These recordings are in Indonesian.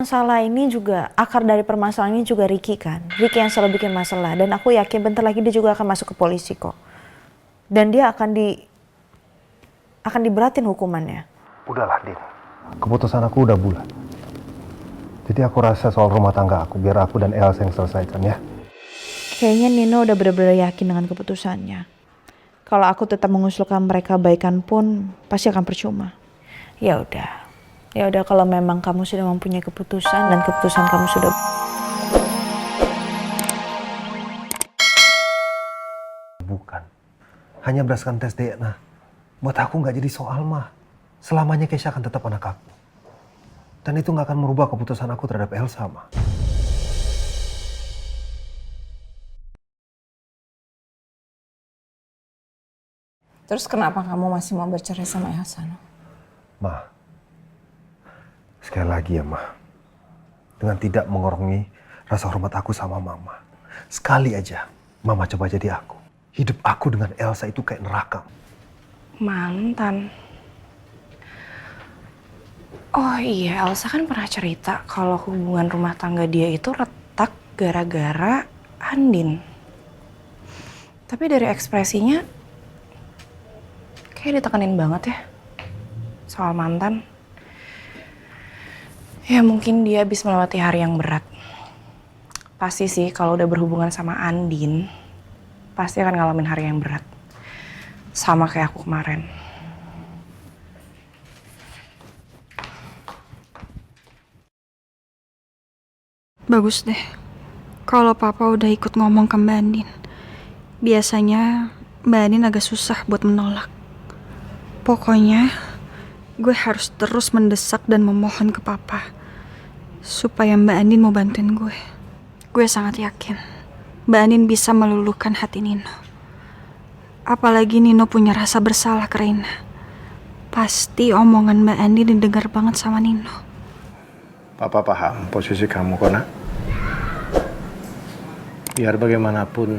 masalah ini juga, akar dari permasalahan ini juga Ricky kan. Ricky yang selalu bikin masalah. Dan aku yakin bentar lagi dia juga akan masuk ke polisi kok. Dan dia akan diberatin hukumannya. Udahlah, Din. Keputusan aku udah bulat. Jadi aku rasa soal rumah tangga aku, biar aku dan Elsa yang selesaikan ya. Kayaknya Nino udah benar-benar yakin dengan keputusannya. Kalau aku tetap mengusulkan mereka baikan pun, pasti akan percuma. Ya udah. Ya udah, kalau memang kamu sudah mempunyai keputusan dan keputusan kamu sudah. Bukan. Hanya berdasarkan tes DNA. Buat aku nggak jadi soal mah. Selamanya Keisha akan tetap anak aku. Dan itu nggak akan merubah keputusan aku terhadap Elsa, mah. Terus kenapa kamu masih mau bercerai sama Elsa? Ma, sekali lagi ya, Ma. Dengan tidak mengurangi rasa hormat aku sama Mama. Sekali aja, Mama coba jadi aku. Hidup aku dengan Elsa itu kayak neraka. Mantan. Oh iya, Elsa kan pernah cerita kalau hubungan rumah tangga dia itu retak gara-gara Andin. Tapi dari ekspresinya, kayak ditekenin banget ya soal mantan. Ya mungkin dia habis melewati hari yang berat. Pasti sih kalau udah berhubungan sama Andin, pasti akan ngalamin hari yang berat. Sama kayak aku kemarin. Bagus deh, kalau papa udah ikut ngomong ke Mbak Andin. Biasanya Mbak Andin agak susah buat menolak. Pokoknya, gue harus terus mendesak dan memohon ke papa supaya Mbak Andin mau bantuin gue. Gue sangat yakin Mbak Andin bisa meluluhkan hati Nino. Apalagi Nino punya rasa bersalah ke Reina. Pasti omongan Mbak Andin didengar banget sama Nino. Papa paham posisi kamu, Kona. Biar bagaimanapun,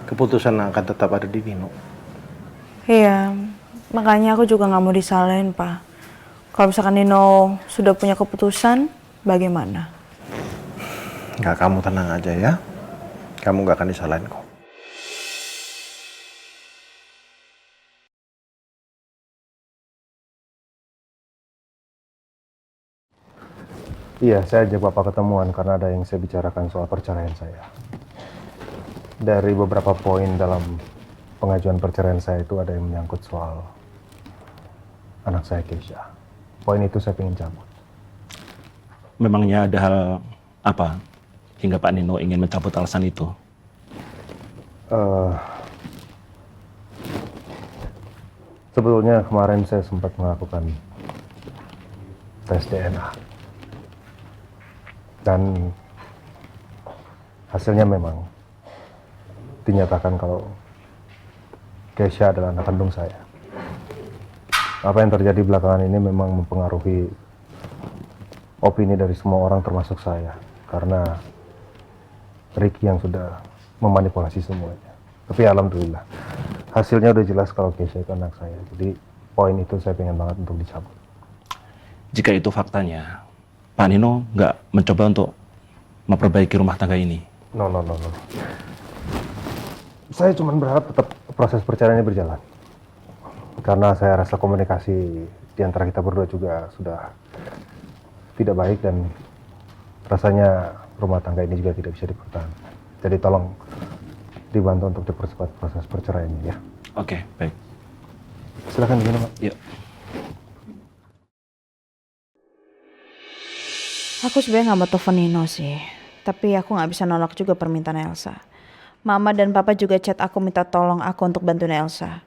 keputusan akan tetap ada di Nino. Iya, makanya aku juga nggak mau disalahin, Pak. Kalau misalkan Nino sudah punya keputusan, bagaimana? Nggak, kamu tenang aja ya. Kamu nggak akan disalahin kok. Iya, saya ajak Bapak ketemuan karena ada yang saya bicarakan soal perceraian saya. Dari beberapa poin dalam pengajuan perceraian saya itu ada yang menyangkut soal anak saya Keisha. Poin itu saya ingin cabut. Memangnya ada hal apa hingga Pak Nino ingin mencabut alasan itu? Sebetulnya kemarin saya sempat melakukan tes DNA. Dan hasilnya memang dinyatakan kalau Keisha adalah anak kandung saya. Apa yang terjadi belakangan ini memang mempengaruhi opini dari semua orang termasuk saya. Karena Ricky yang sudah memanipulasi semuanya. Tapi alhamdulillah, hasilnya udah jelas kalau Keisha itu anak saya. Jadi poin itu saya pengen banget untuk dicabut. Jika itu faktanya, Pak Nino nggak mencoba untuk memperbaiki rumah tangga ini? No. Saya cuma berharap tetap proses perceraian ini berjalan. Karena saya rasa komunikasi di antara kita berdua juga sudah tidak baik dan rasanya rumah tangga ini juga tidak bisa dipertahankan. Jadi tolong dibantu untuk dipercepat proses perceraian ini ya. Oke, baik. Silakan diminum, Pak. Yuk. Aku sebenarnya nggak mau telepon Nino sih. Tapi aku nggak bisa nolak juga permintaan Elsa. Mama dan Papa juga chat aku minta tolong aku untuk bantuin Elsa.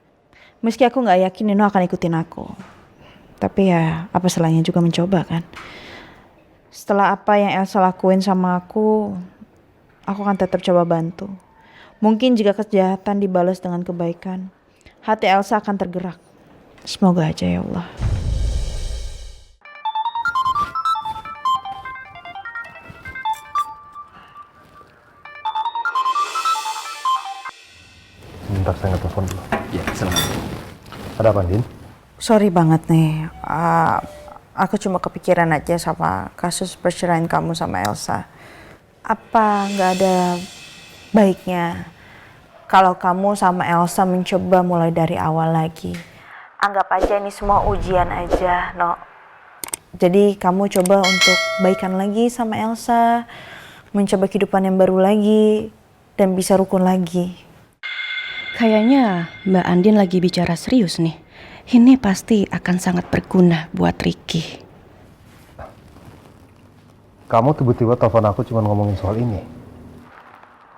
Meski aku nggak yakin Nino akan ikutin aku. Tapi ya apa salahnya juga mencoba kan. Setelah apa yang Elsa lakuin sama aku akan tetap coba bantu. Mungkin jika kejahatan dibalas dengan kebaikan, hati Elsa akan tergerak. Semoga aja ya Allah. Sebentar saya nge-telepon dulu. Ya, silakan. Ada apa, Din? Sorry banget nih. aku cuma kepikiran aja sama kasus perceraian kamu sama Elsa. Apa nggak ada baiknya kalau kamu sama Elsa mencoba mulai dari awal lagi? Anggap aja ini semua ujian aja, no. Jadi kamu coba untuk baikan lagi sama Elsa, mencoba kehidupan yang baru lagi, dan bisa rukun lagi. Kayaknya Mbak Andin lagi bicara serius nih. Ini pasti akan sangat berguna buat Ricky. Kamu tiba-tiba telepon aku cuma ngomongin soal ini.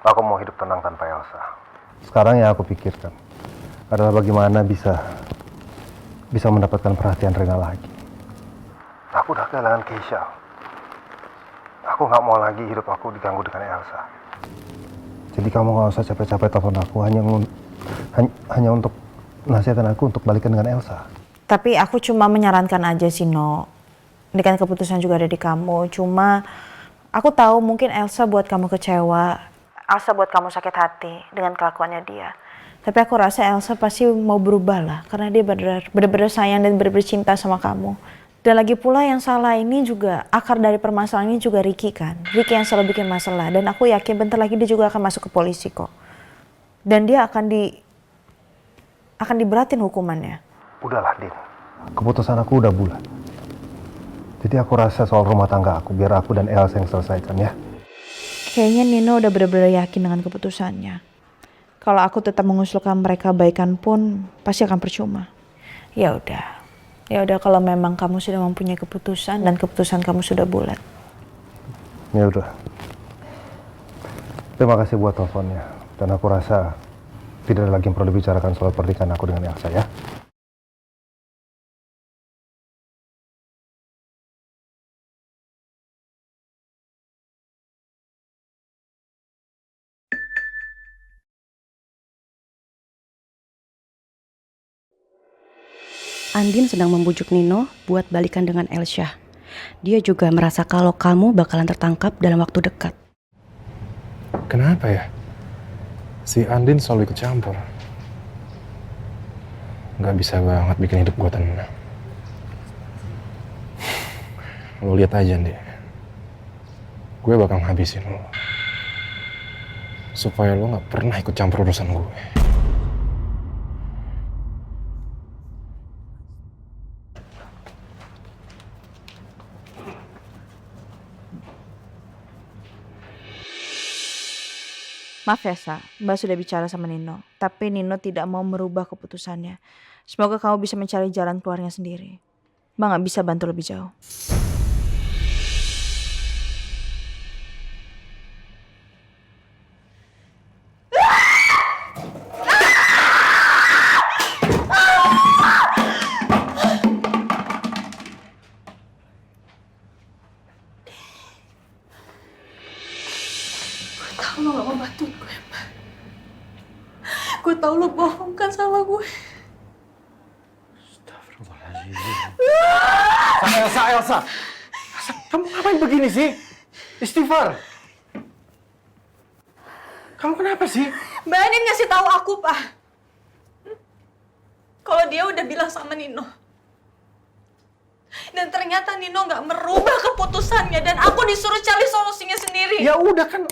Aku mau hidup tenang tanpa Elsa. Sekarang yang aku pikirkan adalah bagaimana bisa mendapatkan perhatian Rena lagi. Aku udah kehilangan Keisha. Aku nggak mau lagi hidup aku diganggu dengan Elsa. Jadi kamu nggak usah capek-capek telepon aku hanya untuk nasihatin aku untuk balikan dengan Elsa. Tapi aku cuma menyarankan aja sih, No. Ini kan keputusan juga ada di kamu. Cuma aku tahu mungkin Elsa buat kamu kecewa. Elsa buat kamu sakit hati dengan kelakuannya dia. Tapi aku rasa Elsa pasti mau berubah lah. Karena dia benar-benar sayang dan benar-benar cinta sama kamu. Dan lagi pula yang salah ini juga, akar dari permasalahan ini juga Ricky kan. Ricky yang selalu bikin masalah. Dan aku yakin bentar lagi dia juga akan masuk ke polisi kok. Dan dia akan diberatin hukumannya. Udahlah, Din. Keputusan aku udah bulat. Jadi aku rasa soal rumah tangga aku, biar aku dan Elsa yang selesaikan ya. Kayaknya Nino udah benar-benar yakin dengan keputusannya. Kalau aku tetap mengusulkan mereka baikan pun, pasti akan percuma. Ya udah kalau memang kamu sudah mempunyai keputusan dan keputusan kamu sudah bulat. Ya udah. Terima kasih buat teleponnya. Dan aku rasa tidak ada lagi yang perlu dibicarakan soal pernikahan aku dengan Elsa ya. Andin sedang membujuk Nino buat balikan dengan Elsa. Dia juga merasa kalau kamu bakalan tertangkap dalam waktu dekat. Kenapa ya? Si Andin selalu ikut campur. Gak bisa banget bikin hidup gue tenang. Lo lihat aja deh. Gue bakal ngabisin lo. Supaya lo gak pernah ikut campur urusan gue. Maaf ya, Sa. Mbak sudah bicara sama Nino. Tapi Nino tidak mau merubah keputusannya. Semoga kamu bisa mencari jalan keluarnya sendiri. Mbak nggak bisa bantu lebih jauh. Tahu lo gak mau bantuin gue, Mbak. Gue tahu lo bohong kan sama gue. Elsa. Kamu ngapain begini sih? Istighfar. Kamu kenapa sih? Mbak Andin ngasih tahu aku, Pak. Kalau dia udah bilang sama Nino. Dan ternyata Nino nggak merubah keputusannya dan aku disuruh cari solusinya sendiri. Ya udah kan.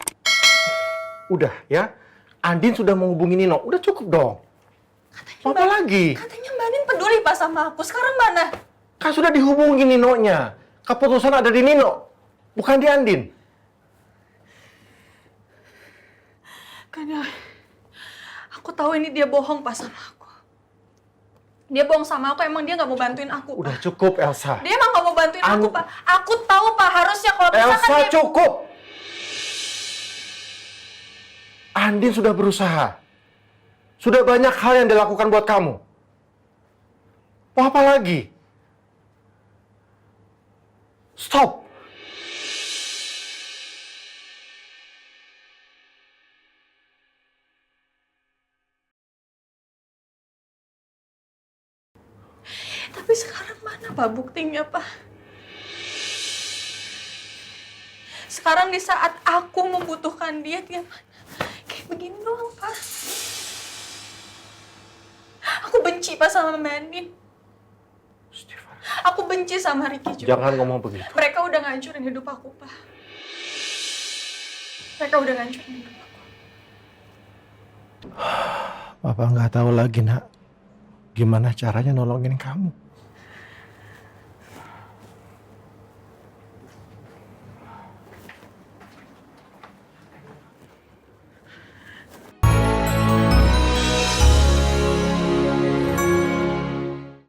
Udah ya. Andin sudah menghubungi Nino. Udah cukup dong. Mau apa lagi? Katanya Mbak Andin peduli Pak sama aku. Sekarang mana? Kan sudah dihubungi Ninonya. Keputusan ada di Nino. Bukan di Andin. Karena aku tahu ini dia bohong Pak sama aku. Dia bohong sama aku, emang dia nggak mau bantuin aku, Pak. Udah cukup, Elsa. Dia emang nggak mau bantuin aku, Pak. Aku tahu, Pak, harusnya kalau misalkan Elsa, dia... cukup! Andin sudah berusaha. Sudah banyak hal yang dilakukan buat kamu. Mau apa lagi? Stop! Tapi sekarang mana, Pak, buktinya, Pak? Sekarang di saat aku membutuhkan dia mana? Kayak begini doang, Pak. Aku benci, Pak, sama Mbak Andin. Steven. Aku benci sama Ricky juga. Jangan ngomong begitu. Mereka udah ngancurin hidup aku, Pak. Mereka udah ngancurin hidup aku. Papa nggak tahu lagi, Nak. Gimana caranya nolongin kamu?